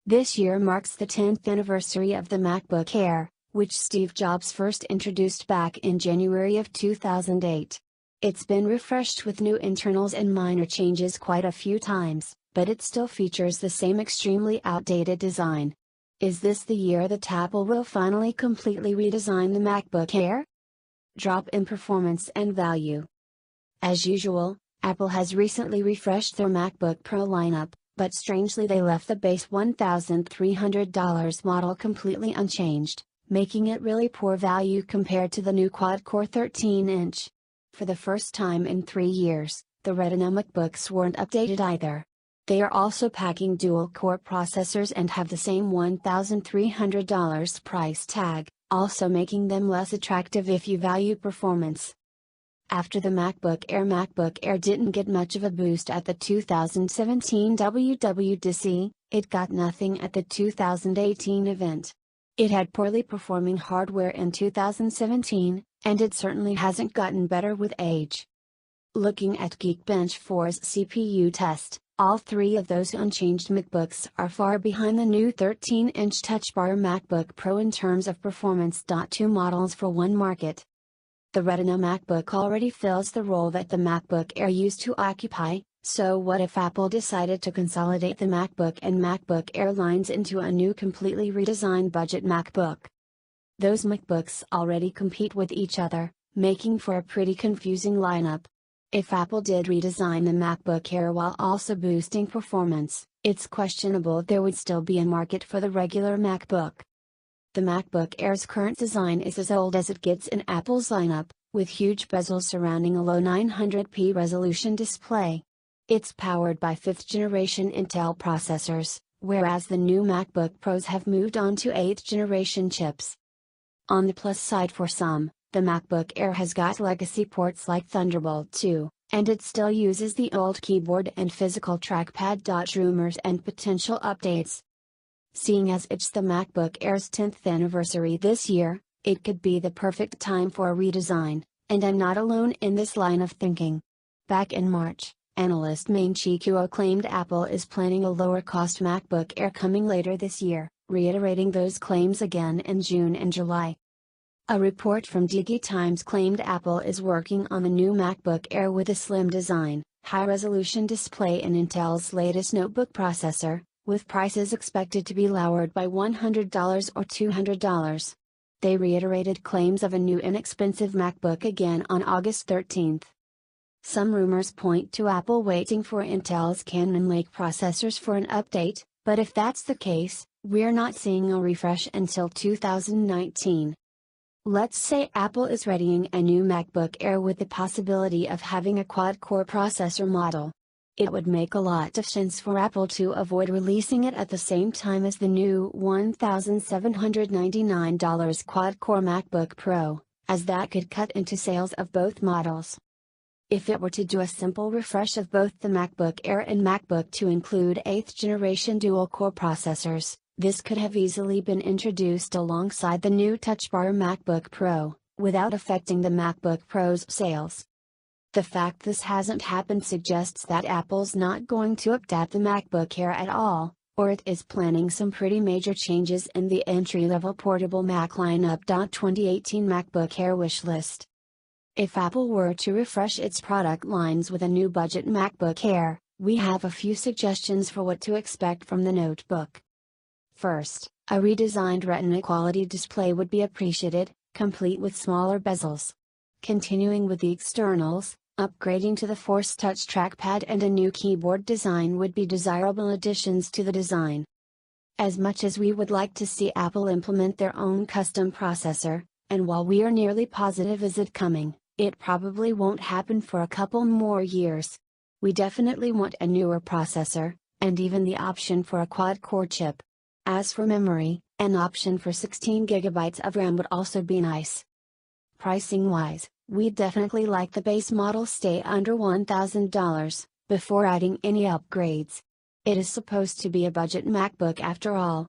This year marks the 10th anniversary of the MacBook Air, which Steve Jobs first introduced back in January of 2008. It's been refreshed with new internals and minor changes quite a few times, but it still features the same extremely outdated design. Is this the year that Apple will finally completely redesign the MacBook Air? Drop in performance and value. As usual, Apple has recently refreshed their MacBook Pro lineup, but strangely they left the base $1,300 model completely unchanged, making it really poor value compared to the new quad-core 13-inch. For the first time in 3 years, the Retina MacBooks weren't updated either. They are also packing dual-core processors and have the same $1,300 price tag, also making them less attractive if you value performance. After the MacBook Air didn't get much of a boost at the 2017 WWDC, it got nothing at the 2018 event. It had poorly performing hardware in 2017, and it certainly hasn't gotten better with age. Looking at Geekbench 4's CPU test, all 3 of those unchanged MacBooks are far behind the new 13-inch Touch Bar MacBook Pro in terms of performance. 2 models for one market. The Retina MacBook already fills the role that the MacBook Air used to occupy, so what if Apple decided to consolidate the MacBook and MacBook Air lines into a new completely redesigned budget MacBook? Those MacBooks already compete with each other, making for a pretty confusing lineup. If Apple did redesign the MacBook Air while also boosting performance, it's questionable if there would still be a market for the regular MacBook. The MacBook Air's current design is as old as it gets in Apple's lineup, with huge bezels surrounding a low 900p resolution display. It's powered by 5th-generation Intel processors, whereas the new MacBook Pros have moved on to 8th-generation chips. On the plus side for some, the MacBook Air has got legacy ports like Thunderbolt 2, and it still uses the old keyboard and physical trackpad. Rumors and potential updates. Seeing as it's the MacBook Air's 10th anniversary this year, it could be the perfect time for a redesign, and I'm not alone in this line of thinking. Back in March, analyst Ming-Chi Kuo claimed Apple is planning a lower-cost MacBook Air coming later this year, reiterating those claims again in June and July. A report from DigiTimes claimed Apple is working on the new MacBook Air with a slim design, high-resolution display and Intel's latest notebook processor, with prices expected to be lowered by $100 or $200. They reiterated claims of a new inexpensive MacBook again on August 13. Some rumors point to Apple waiting for Intel's Cannon Lake processors for an update, but if that's the case, we're not seeing a refresh until 2019. Let's say Apple is readying a new MacBook Air with the possibility of having a quad-core processor model. It would make a lot of sense for Apple to avoid releasing it at the same time as the new $1,799 quad-core MacBook Pro, as that could cut into sales of both models. If it were to do a simple refresh of both the MacBook Air and MacBook to include 8th-generation dual-core processors, this could have easily been introduced alongside the new Touch Bar MacBook Pro, without affecting the MacBook Pro's sales. The fact this hasn't happened suggests that Apple's not going to update the MacBook Air at all, or it is planning some pretty major changes in the entry-level portable Mac lineup. 2018 MacBook Air wishlist. If Apple were to refresh its product lines with a new budget MacBook Air, we have a few suggestions for what to expect from the notebook. First, a redesigned Retina quality display would be appreciated, complete with smaller bezels. Continuing with the externals, upgrading to the Force Touch trackpad and a new keyboard design would be desirable additions to the design. As much as we would like to see Apple implement their own custom processor, and while we are nearly positive is it coming, it probably won't happen for a couple more years. We definitely want a newer processor, and even the option for a quad-core chip. As for memory, an option for 16 GB of RAM would also be nice. Pricing-wise, we'd definitely like the base model stay under $1,000, before adding any upgrades. It is supposed to be a budget MacBook after all,